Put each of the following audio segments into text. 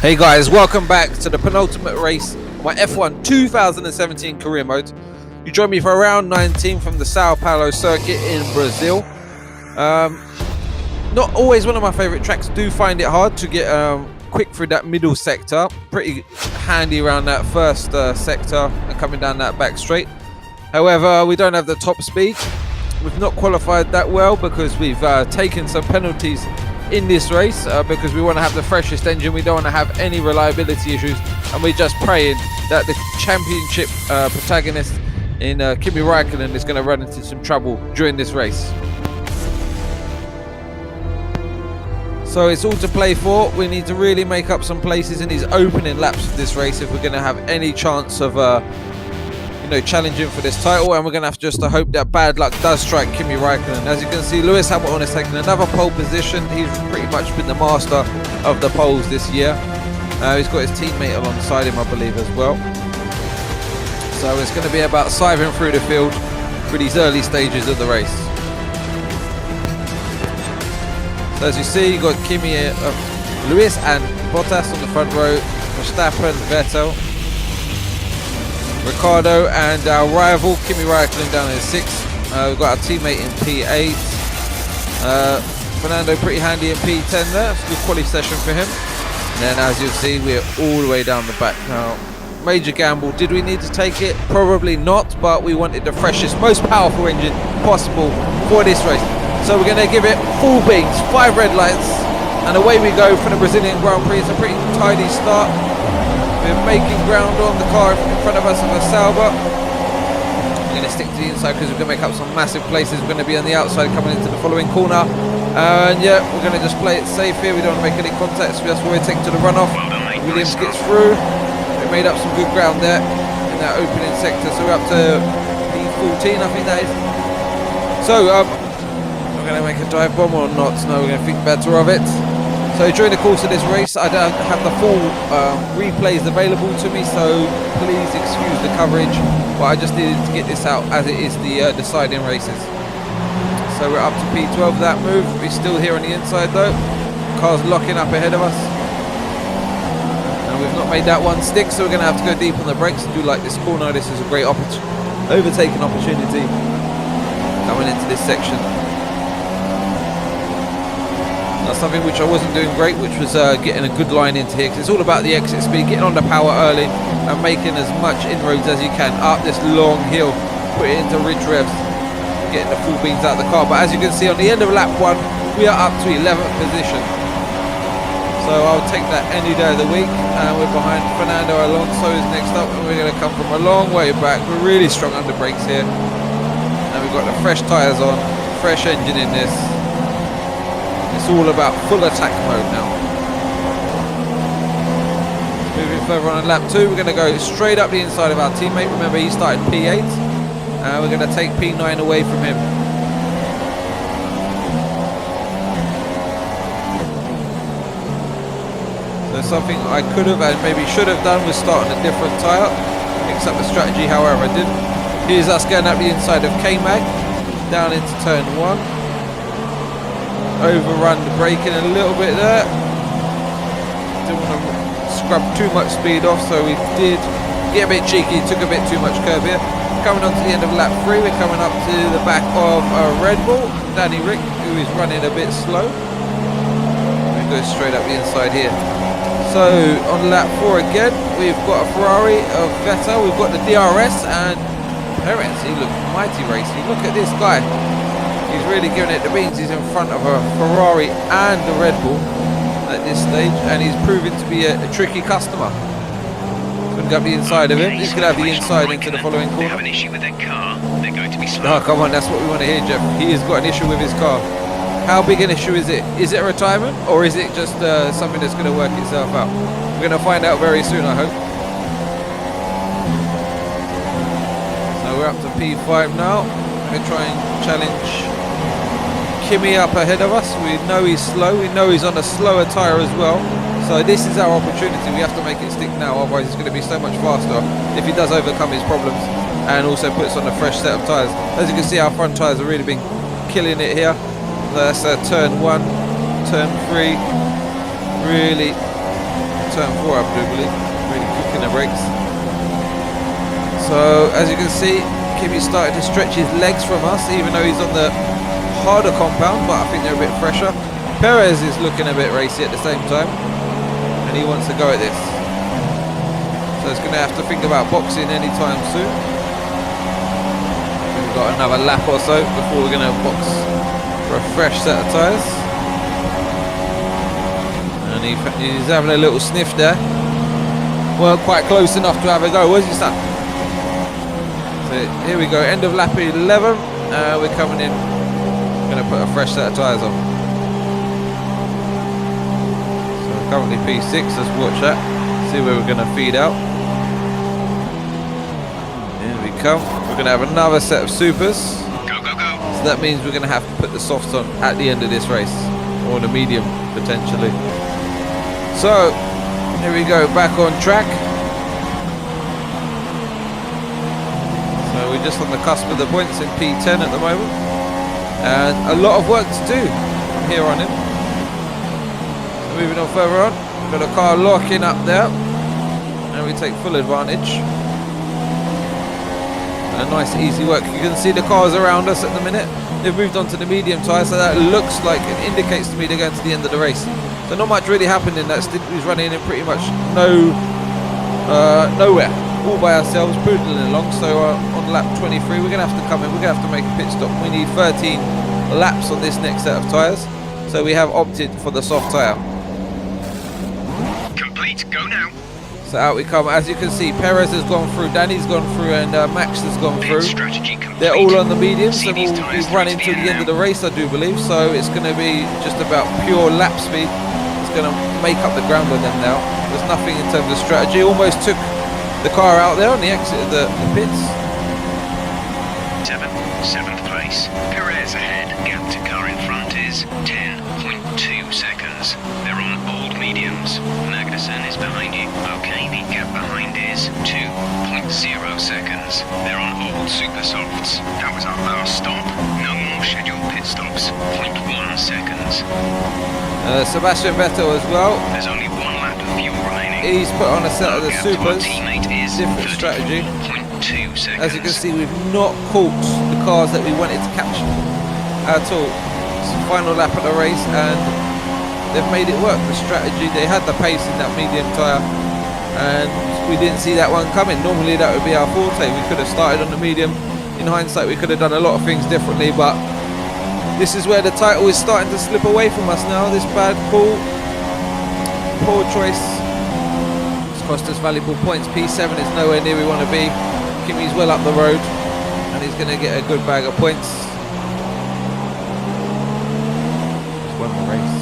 Hey guys, welcome back to the penultimate race, my F1 2017 career mode. You join me for round 19 from the Sao Paulo circuit in Brazil. Not always one of my favorite tracks. Do find it hard to get quick through that middle sector. Pretty handy around that first sector and coming down that back straight. However, we don't have the top speed. We've not qualified that well because we've taken some penalties in this race because we want to have the freshest engine. We don't want to have any reliability issues, and we're just praying that the championship protagonist in Kimi Räikkönen is going to run into some trouble during this race. So it's all to play for. We need to really make up some places in these opening laps of this race if we're going to have any chance of challenging for this title, and we're going to have just to hope that bad luck does strike Kimi Räikkönen. As you can see, Lewis Hamilton has taken another pole position. He's pretty much been the master of the poles this year. He's got his teammate alongside him, I believe, as well. So it's going to be about scything through the field for these early stages of the race. So as you see, you've got Kimi, Lewis and Bottas on the front row, Verstappen, Vettel, Ricciardo and our rival Kimi Räikkönen down in 6th. We've got our teammate in P8. Fernando pretty handy in P10 there. It's a good quality session for him. And then as you'll see, we're all the way down the back now. Major gamble. Did we need to take it? Probably not, but we wanted the freshest, most powerful engine possible for this race. So we're going to give it full beans, 5 red lights, and away we go for the Brazilian Grand Prix. It's a pretty tidy start. We're making ground on the car in front of us of a Sauber. We're going to stick to the inside because we're going to make up some massive places. We're going to be on the outside coming into the following corner. And yeah, we're going to just play it safe here. We don't want to make any contacts. That's where we're taking to the runoff. Williams gets through. We made up some good ground there in that opening sector. So we're up to P14, I think that is. So we're going to make a dive bomb or not? No, we're going to think better of it. So during the course of this race, I don't have the full replays available to me, so please excuse the coverage, but I just needed to get this out as it is the deciding races. So we're up to P12 that move. We're still here on the inside though. Car's locking up ahead of us. And we've not made that one stick, so we're going to have to go deep on the brakes and do like this corner. This is a great overtaking opportunity coming into this section. That's something which I wasn't doing great, which was getting a good line into here, because it's all about the exit speed, getting on the power early and making as much inroads as you can up this long hill, put it into rich revs, getting the full beans out of the car. But as you can see, on the end of lap 1, we are up to 11th position. So I'll take that any day of the week, and we're behind Fernando Alonso is next up, and we're going to come from a long way back. We're really strong under brakes here, and we've got the fresh tyres on, fresh engine in this. It's all about full attack mode now. Moving further on in lap 2, we're going to go straight up the inside of our teammate. Remember, he started P8. We're going to take P9 away from him. So something I could have and maybe should have done was start on a different tyre. Mix up the strategy, however I didn't. Here's us going up the inside of K-Mag, down into turn 1. Overrun the braking a little bit there. Didn't want to scrub too much speed off, so we did get a bit cheeky, took a bit too much curve here. Coming on to the end of lap 3, we're coming up to the back of Red Bull, Danny Rick, who is running a bit slow. We go straight up the inside here. So on lap 4 again, we've got a Ferrari of Vettel, we've got the DRS, and Perez, he looks mighty racy. Look at this guy. He's really giving it the beans. He's in front of a Ferrari and a Red Bull at this stage, and he's proving to be a tricky customer. Couldn't go up the inside of him. He's going to have the inside into the following corner. They have an issue with their car. They're going to be slow. Oh, come on, that's what we want to hear, Jeff. He has got an issue with his car. How big an issue is it? Is it a retirement, or is it just something that's going to work itself out? We're going to find out very soon, I hope. So we're up to P5 now. We're going to try and challenge Kimi up ahead of us. We know he's slow, we know he's on a slower tyre as well, so this is our opportunity. We have to make it stick now, otherwise it's going to be so much faster if he does overcome his problems and also puts on a fresh set of tyres. As you can see, our front tyres have really been killing it here. That's turn 1, turn 3, really turn 4, I do believe. Really cooking the brakes. So as you can see, Kimi started to stretch his legs from us, even though he's on the harder compound, but I think they're a bit fresher. Perez is looking a bit racy at the same time, and he wants to go at this. So it's going to have to think about boxing anytime soon. We've got another lap or so before we're going to box for a fresh set of tyres. And he's having a little sniff there. Weren't quite close enough to have a go, was he, son? So here we go, end of lap 11. We're coming in, going to put a fresh set of tyres on. So currently P6, let's watch that, see where we're going to feed out. Here we come, we're going to have another set of supers. Go, go, go. So that means we're going to have to put the softs on at the end of this race, or the medium potentially. So here we go, back on track. So we're just on the cusp of the points in P10 at the moment, and a lot of work to do from here on in. So moving on further on, we've got a car locking up there, and we take full advantage. A nice easy work. You can see the cars around us at the minute. They've moved on to the medium tyre, so that looks like it indicates to me they're going to the end of the race. So not much really happened in that stint. He's running in pretty much nowhere, all by ourselves, poodling along. So on lap 23, we're going to have to come in. We're going to have to make a pit stop. We need 13 laps on this next set of tyres. So we have opted for the soft tyre. Complete, go now. So out we come. As you can see, Perez has gone through, Danny's gone through, and Max has gone Pit through. strategy complete. They're all on the mediums, See and these we'll be tyres running through to the end of the race, I do believe. So it's going to be just about pure lap speed. It's going to make up the ground on them now. There's nothing in terms of strategy. Almost took the car out there on the exit of the pits. Seventh place. Perez ahead. Gap to car in front is 10.2 seconds. They're on old mediums. Magnussen is behind you. Okay, the gap behind is 2.0 seconds. They're on old super softs. That was our last stop. No more scheduled pit stops. 0.1 seconds. Sebastian Vettel as well. There's only one lap of fuel remaining. He's put on a set of the Gap to our supers. teammate is Different strategy. 34.2 seconds. As you can see, we've not caught the cars that we wanted to capture at all. It's the final lap of the race, and they've made it work. The strategy, they had the pace in that medium tyre, and we didn't see that one coming. Normally that would be our forte. We could have started on the medium. In hindsight, we could have done a lot of things differently, but this is where the title is starting to slip away from us now. This bad call, poor choice, it's cost us valuable points. P7 is nowhere near we want to be. Kimi's well up the road, and he's going to get a good bag of points. He's won the race.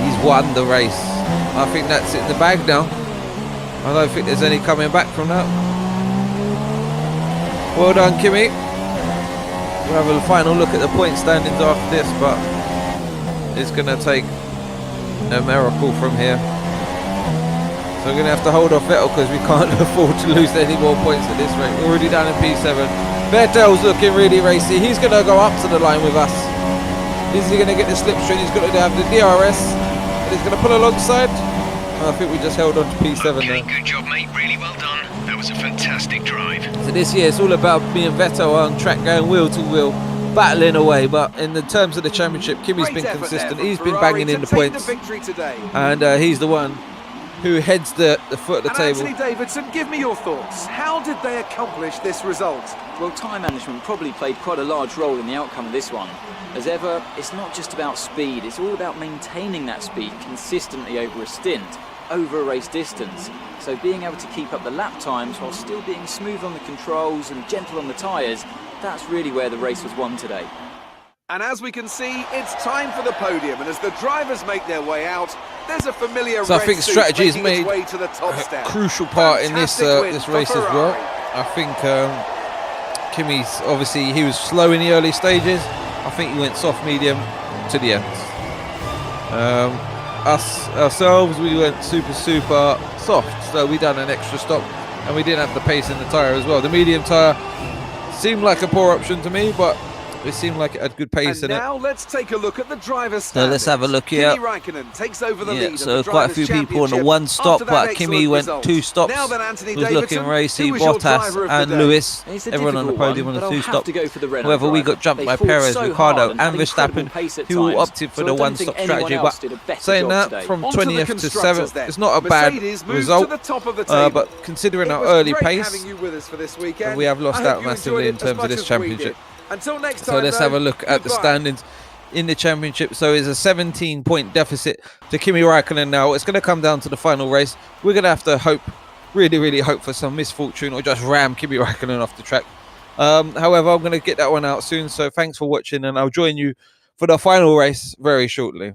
He's won the race. I think that's it in the bag now. I don't think there's any coming back from that. Well done, Kimi. We'll have a final look at the point standings after this, but it's going to take a miracle from here. So we're going to have to hold off Vettel because we can't afford to lose any more points at this rate. We're already down in P7. Vettel's looking really racy. He's going to go up to the line with us. Is he going to get the slipstream? He's going to have the DRS. And he's going to pull alongside. I think we just held on to P7 Okay, there. good job, mate. Really well done. That was a fantastic drive. So this year it's all about me and Vettel on track, going wheel to wheel, battling away. But in the terms of the championship, Kimi's been consistent. He's been banging in the points, and he's the one who heads the foot of the table. Anthony Davidson, give me your thoughts. How did they accomplish this result? Well, time management probably played quite a large role in the outcome of this one. As ever, it's not just about speed, it's all about maintaining that speed consistently over a stint, over a race distance. So being able to keep up the lap times while still being smooth on the controls and gentle on the tyres, that's really where the race was won today. And as we can see, it's time for the podium, and as the drivers make their way out, there's a familiar So I red think suit strategy has making its made way to the top a step. crucial part in this Fantastic win this for race as well. Ferrari. I think Kimi's obviously, he was slow in the early stages. I think he went soft medium to the end. Us ourselves, we went super soft, so we done an extra stop, and we didn't have the pace in the tyre as well. The medium tyre seemed like a poor option to me, but It seemed like it had good pace And in it. now let's take a look at the driver's So let's have a standings. look here. Kimi Raikkonen takes over the Yeah, lead. so of the quite a Drivers' few people on the Championship one stop, after that but Kimi excellent went result. 2 stops. Now then, Anthony Was looking Davidson, racy. who was your Bottas driver of and the day? Lewis, It's a everyone on the difficult podium one, on but the I'll 2 have stop. to go for the Renault However, we driver. got jumped They by fought Perez, so Ricciardo hard and had incredible Verstappen, pace at who times, opted for so I the don't one-stop think anyone strategy. else But did a better saying job that, today. from On to the 20th to constructors 7th, then. it's not a bad Mercedes moves result. to the top of the table. But considering It our was early great pace, having you with us for this weekend. we have lost I hope out you massively enjoyed in it as terms of much this as we championship. did. Until next So time, let's though, have a look at the goodbye. standings in the championship. So it's a 17-point deficit to Kimi Raikkonen now. It's going to come down to the final race. We're going to have to hope, really hope for some misfortune or just ram Kimi Raikkonen off the track. However, I'm going to get that one out soon. So thanks for watching, and I'll join you for the final race very shortly.